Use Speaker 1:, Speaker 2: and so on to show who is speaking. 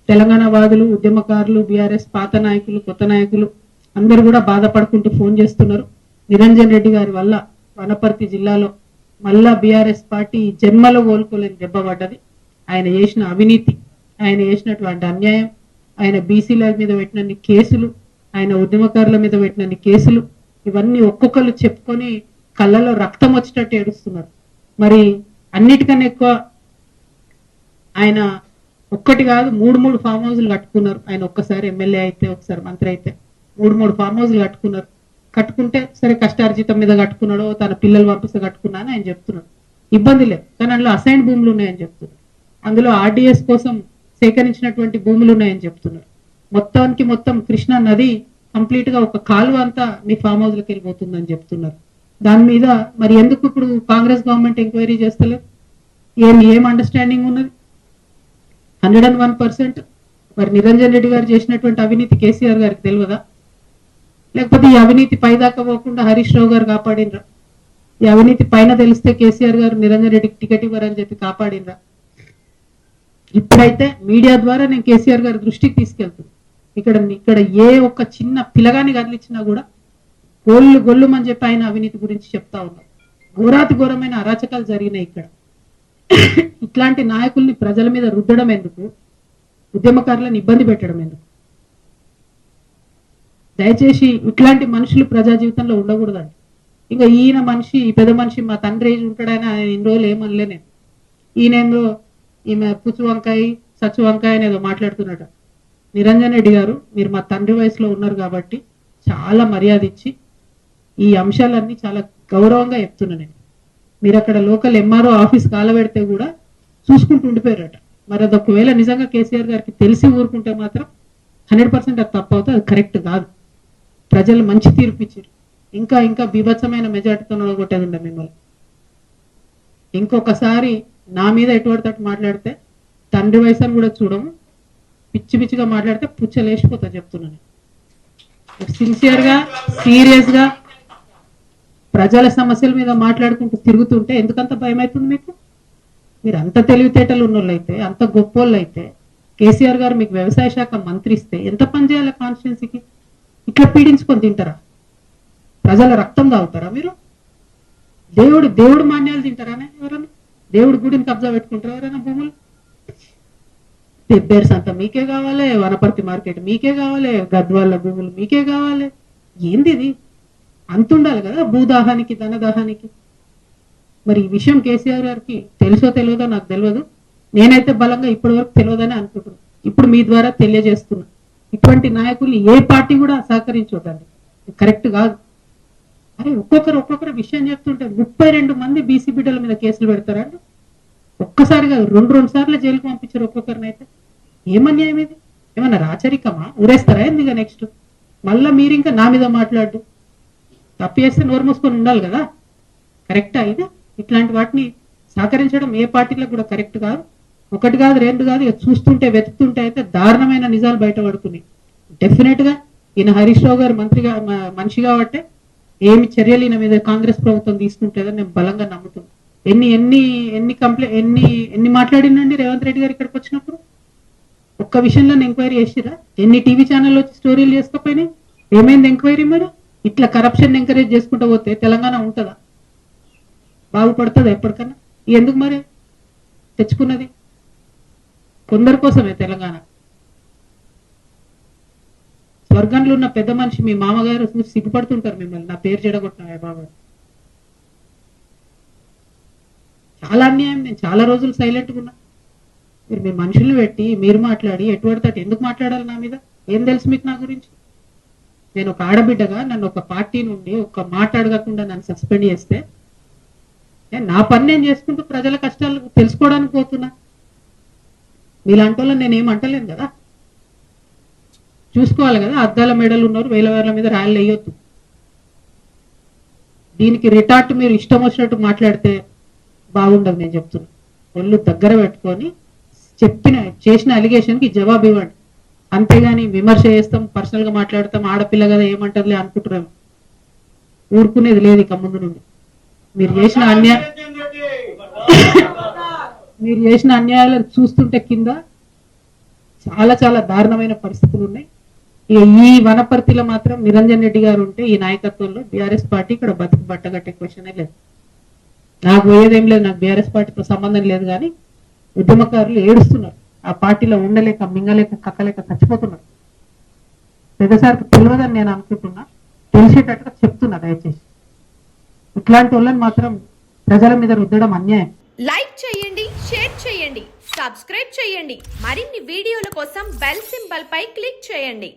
Speaker 1: తెలంగాణ వాదులు, ఉద్యమకారులు, బీఆర్ఎస్ పాత నాయకులు, కొత్త నాయకులు అందరూ కూడా బాధపడుకుంటూ ఫోన్ చేస్తున్నారు. నిరంజన్ రెడ్డి గారి వల్ల వనపర్తి జిల్లాలో మళ్ళా బీఆర్ఎస్ పార్టీ జన్మలో కోలుకోలేని దెబ్బ పడ్డది. ఆయన చేసిన అవినీతి, ఆయన చేసినటువంటి అన్యాయం, ఆయన బీసీల మీద పెట్టినన్ని కేసులు, ఆయన ఉద్యమకారుల మీద పెట్టినన్ని కేసులు, ఇవన్నీ ఒక్కొక్కరు చెప్పుకొని కళ్ళలో రక్తం వచ్చేటట్టు ఏడుస్తున్నారు. మరి అన్నిటికన్నా ఎక్కువ ఆయన ఒక్కటి కాదు 3 ఫామ్ హౌస్లు కట్టుకున్నారు. ఆయన ఒక్కసారి ఎమ్మెల్యే అయితే, ఒకసారి మంత్రి అయితే 3 ఫామ్ హౌస్లు కట్టుకున్నారు. కట్టుకుంటే సరే కష్టార్జితం మీద కట్టుకున్నాడో, తన పిల్లలు పంపిస్తే కట్టుకున్నా అని ఆయన చెప్తున్నాడు. ఇబ్బంది లేదు, కానీ అందులో అసైన్ భూములు ఉన్నాయని చెప్తున్నారు. అందులో ఆర్డీఎస్ కోసం సేకరించినటువంటి భూములు ఉన్నాయని చెప్తున్నారు. మొత్తానికి మొత్తం కృష్ణా నది కంప్లీట్ గా ఒక కాలువ అంతా మీ ఫామ్ హౌస్ లకి వెళ్ళిపోతుందని చెప్తున్నారు. దాని మీద మరి ఎందుకు ఇప్పుడు కాంగ్రెస్ గవర్నమెంట్ ఎంక్వైరీ చేస్తలేదు? ఏం అండర్స్టాండింగ్ ఉన్నది? 101%. మరి నిరంజన్ రెడ్డి గారు చేసినటువంటి అవినీతి కేసీఆర్ గారికి తెలియదా? లేకపోతే ఈ అవినీతి పైదాకా పోకుండా హరీష్ రావు గారు కాపాడినరా? ఈ అవినీతి పైన తెలిస్తే కేసీఆర్ గారు నిరంజన్ రెడ్డికి టికెట్ ఇవ్వరని చెప్పి కాపాడినరా? ఇప్పుడైతే మీడియా ద్వారా నేను కేసీఆర్ గారి దృష్టికి తీసుకెళ్తున్నాను. ఇక్కడ ఏ ఒక్క చిన్న పిల్లగాని కదిలిచ్చినా కూడా గొల్లు అని చెప్పి ఆయన అవినీతి గురించి చెప్తా ఉన్నారు. ఘోరాతి ఘోరమైన అరాచకాలు జరిగినాయి ఇక్కడ. ఇట్లాంటి నాయకుల్ని ప్రజల మీద రుద్దడం ఎందుకు? ఉద్యమకారులను ఇబ్బంది పెట్టడం ఎందుకు? దయచేసి ఇట్లాంటి మనుషులు ప్రజా జీవితంలో ఉండకూడదండి. ఇంకా ఈయన మనిషి, ఈ పెద్ద మనిషి మా తండ్రి ఏజ్ ఉంటాడని ఆయన ఇన్ని రోజులు ఏమనలే నేను. ఈయనేందో ఈమె పుచ్చు వంకాయ సచ్చు వంకాయ అనేదో మాట్లాడుతున్నట. నిరంజన్ రెడ్డి గారు, మీరు మా తండ్రి వయసులో ఉన్నారు కాబట్టి చాలా మర్యాద ఇచ్చి ఈ అంశాలన్నీ చాలా గౌరవంగా చెప్తున్నా నేను. మీరు అక్కడ లోకల్ ఎంఆర్ఓ ఆఫీస్ కాలబెడితే కూడా చూసుకుంటూ ఉండిపోయారట. మరి అది ఒకవేళ నిజంగా కేసీఆర్ గారికి తెలిసి ఊరుకుంటే మాత్రం 100% అది తప్పు అవుతుంది, అది కరెక్ట్ కాదు. ప్రజలు మంచి తీర్పు ఇచ్చారు. ఇంకా బీభత్సమైన మెజార్టీతో కొట్టేది ఉండే మిమ్మల్ని. ఇంకొకసారి నా మీద ఎటువంటి మాట్లాడితే తండ్రి వయసు అని కూడా చూడము, పిచ్చిగా మాట్లాడితే పుచ్చలేసిపోతా చెప్తున్నాను. సిన్సియర్గా, సీరియస్గా ప్రజల సమస్యల మీద మాట్లాడుకుంటూ తిరుగుతుంటే ఎందుకంత భయం అవుతుంది మీకు? మీరు అంత తెలివితేటలు ఉన్నోళ్ళు అయితే, అంత గొప్పోళ్ళు అయితే, కేసీఆర్ గారు మీకు వ్యవసాయ శాఖ మంత్రి ఇస్తే ఎంత పని చేయాలి కాన్స్టిట్యున్సీకి? ఇట్లా పీడించుకొని తింటారా? ప్రజల రక్తం తాగుతారా మీరు? దేవుడు మాన్యాలు తింటారానే ఎవరన్నా? దేవుడు గుడిని కబ్జా పెట్టుకుంటారా ఎవరైనా భూములు? పెబ్బేర్స్ అంతా మీకే కావాలి, వనపర్తి మార్కెట్ మీకే కావాలి, గద్వాళ్ళ భూములు మీకే కావాలి. ఏంది ఇది? అంతుండాలి కదా భూదాహానికి, ధనదాహానికి. మరి ఈ విషయం కేసీఆర్ గారికి తెలుసో తెలియదో నాకు తెలియదు. నేనైతే బలంగా ఇప్పటి వరకు తెలియదని అనుకుంటున్నాను. ఇప్పుడు మీ ద్వారా తెలియజేస్తున్నా, ఇటువంటి నాయకుల్ని ఏ పార్టీ కూడా సహకరించొద్దండి, కరెక్ట్ కాదు. అరే ఒక్కొక్కరు విషయం చెప్తుంటే 32 మంది బీసీ బిడ్డల మీద కేసులు పెడతారండి. ఒక్కసారి కాదు, 2 సార్లు జైలుకు పంపించారు ఒక్కొక్కరిని. అయితే ఏమన్యాయం ఇది? ఏమన్నా రాచరికమా? ఊరేస్తారా ఎందుకు? నెక్స్ట్ మళ్ళీ మీరు ఇంకా నా మీద మాట్లాడు. తప్పు చేస్తే నోరు మూసుకొని ఉండాలి కదా, కరెక్టా ఇది? ఇట్లాంటి వాటిని సహకరించడం ఏ పార్టీలకు కూడా కరెక్ట్ కాదు. ఒకటి కాదు, 2 కాదు, చూస్తుంటే వెతుకుతుంటే అయితే దారుణమైన నిజాలు బయటపడుతున్నాయి. డెఫినెట్ గా ఈయన హరీష్ రావు గారు మనిషి కాబట్టి ఏమి చర్యలు ఈయన మీద కాంగ్రెస్ ప్రభుత్వం తీసుకుంటుందని నేను బలంగా నమ్ముతున్నాను. ఎన్ని మాట్లాడిందండి రేవంత్ రెడ్డి గారు ఇక్కడికి వచ్చినప్పుడు? ఒక్క విషయంలో ఎంక్వైరీ చేసిరా? ఎన్ని టీవీ ఛానల్లో వచ్చి స్టోరీలు చేసుకోపోయినాయి? ఏమైంది ఎంక్వైరీ? మరి ఇట్లా కరప్షన్ ఎంకరేజ్ చేసుకుంటూ పోతే తెలంగాణ ఉంటుందా? బాగుపడుతుందా ఎప్పటికన్నా? ఎందుకు మరి తెచ్చుకున్నది? కొందరి కోసమే తెలంగాణ. స్వర్గంలో ఉన్న పెద్ద మనిషి మీ మామగారు చూసి సిగ్గుపడుతుంటారు మిమ్మల్ని, నా పేరు చెడగొట్టినా బాబు. చాలా అన్యాయం. నేను చాలా రోజులు సైలెంట్గా ఉన్నా. మీరు మీ మనుషుల్ని పెట్టి మీరు మాట్లాడి ఎటువంటి ఎందుకు మాట్లాడాలి నా మీద? ఏం తెలుసు మీకు నా గురించి? నేను ఒక ఆడబిడ్డగా నన్ను ఒక పార్టీ నుండి ఒక మాట అడగకుండా నన్ను సస్పెండ్ చేస్తే నా పని నేను చేసుకుంటూ ప్రజల కష్టాలు తెలుసుకోవడానికి పోతున్నా. మీలాంటి వాళ్ళని నేను ఏమంటలేను కదా, చూసుకోవాలి కదా. అద్దాల మెడలు ఉన్నారు, వేల మీద రాయలు వేయొద్దు. దీనికి రిటార్ట్ మీరు ఇష్టం వచ్చినట్టు మాట్లాడితే బాగుండదు. నేను చెప్తున్నా, ఒళ్ళు దగ్గర పెట్టుకొని చేసిన అలిగేషన్కి జవాబు ఇవ్వండి. అంతేగాని విమర్శ చేస్తాం, పర్సనల్ గా మాట్లాడతాం, ఆడపిల్ల కదా ఏమంటదిలే అనుకుంటున్నాము. ఊరుకునేది లేదు ఇక ముందు నుండి. మీరు చేసిన అన్యాయాలను చూస్తుంటే కింద చాలా చాలా దారుణమైన పరిస్థితులు ఉన్నాయి. ఇక ఈ వనపర్తిలో మాత్రం నిరంజన్ రెడ్డి గారు ఉంటే ఈ నాయకత్వంలో బీఆర్ఎస్ పార్టీ ఇక్కడ బతుకు బట్టగట్టే క్వశ్చనే లేదు. నాకు పోయేదేం లేదు, నాకు బీఆర్ఎస్ పార్టీతో సంబంధం లేదు, కానీ ఉద్యమకారులు ఏడుస్తున్నారు. ఆ పార్టీలో ఉండలేక మింగలేక కక్కలేక చచ్చిపోతున్నారు. పెద్దసారికి తెలియదని నేను అనుకుంటున్నా, తెలిసేటట్టుగా చెప్తున్నా. దయచేసి ఇట్లాంటి వాళ్ళని మాత్రం ప్రజల మీద రుద్దడం అన్యాయం.
Speaker 2: లైక్ చేయండి, షేర్ చేయండి, సబ్స్క్రైబ్ చేయండి. మరిన్ని వీడియోల కోసం బెల్ సింబల్ పై క్లిక్ చేయండి.